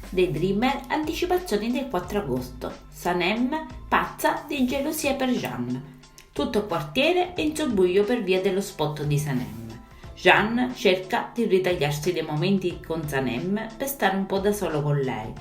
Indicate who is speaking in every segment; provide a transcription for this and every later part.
Speaker 1: dei Dreamer, anticipazioni del 4 agosto. Sanem pazza di gelosia per Jeanne. Tutto il quartiere è in subbuglio per via dello spot di Sanem. Jeanne cerca di ritagliarsi dei momenti con Sanem per stare un po' da solo con lei.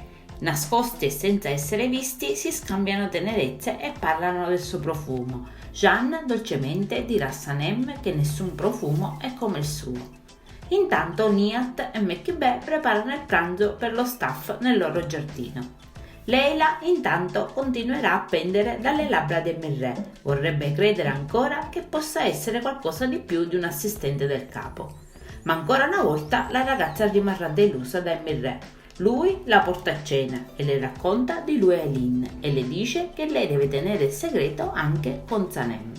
Speaker 1: Nascosti e senza essere visti si scambiano tenerezze e parlano del suo profumo. Jeanne dolcemente dirà a Sanem che nessun profumo è come il suo. Intanto Nihat e Mekibè preparano il pranzo per lo staff nel loro giardino. Leila intanto continuerà a pendere dalle labbra di Emirè. Vorrebbe credere ancora che possa essere qualcosa di più di un assistente del capo. Ma ancora una volta la ragazza rimarrà delusa da Emirè. Lui la porta a cena e le racconta di lui e Aileen e le dice che lei deve tenere il segreto anche con Sanem.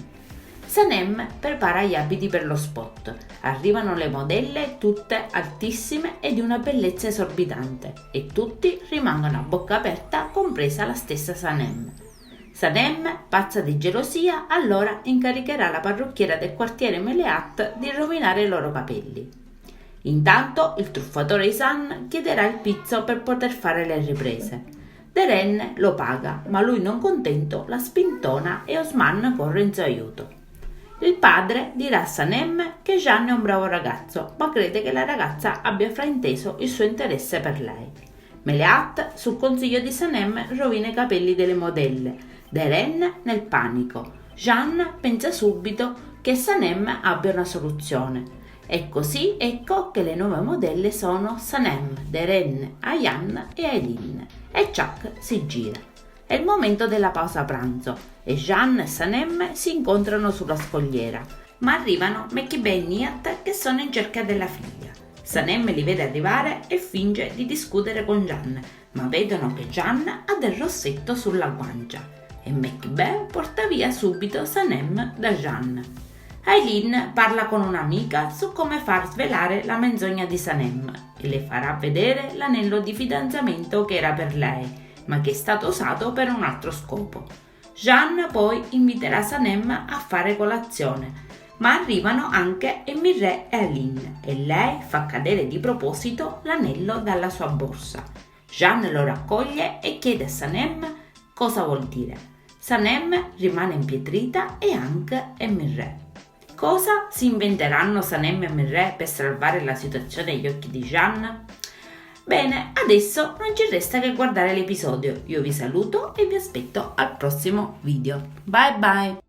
Speaker 1: Sanem prepara gli abiti per lo spot. Arrivano le modelle tutte altissime e di una bellezza esorbitante e tutti rimangono a bocca aperta, compresa la stessa Sanem. Sanem, pazza di gelosia, allora incaricherà la parrucchiera del quartiere Meleat di rovinare i loro capelli. Intanto il truffatore Isan chiederà il pizzo per poter fare le riprese. Deren lo paga, ma lui non contento la spintona e Osman corre in suo aiuto. Il padre dirà a Sanem che Jeanne è un bravo ragazzo, ma crede che la ragazza abbia frainteso il suo interesse per lei. Meleat, sul consiglio di Sanem, rovina i capelli delle modelle. Deren nel panico. Jeanne pensa subito che Sanem abbia una soluzione. E così ecco che le nuove modelle sono Sanem, Deren, Ayan e Aileen. E Chuck si gira. È il momento della pausa pranzo e Jeanne e Sanem si incontrano sulla scogliera, ma arrivano Mekibè e Nihat che sono in cerca della figlia. Sanem li vede arrivare e finge di discutere con Jeanne, ma vedono che Jeanne ha del rossetto sulla guancia e Mekibè porta via subito Sanem da Jeanne. Aileen parla con un'amica su come far svelare la menzogna di Sanem e le farà vedere l'anello di fidanzamento che era per lei, ma che è stato usato per un altro scopo. Jeanne poi inviterà Sanem a fare colazione, ma arrivano anche Emirè e Aileen e lei fa cadere di proposito l'anello dalla sua borsa. Jeanne lo raccoglie e chiede a Sanem cosa vuol dire. Sanem rimane impietrita e anche Emirè. Cosa si inventeranno Sanem e Emirè per salvare la situazione agli occhi di Jeanne? Bene, adesso non ci resta che guardare l'episodio. Io vi saluto e vi aspetto al prossimo video. Bye bye!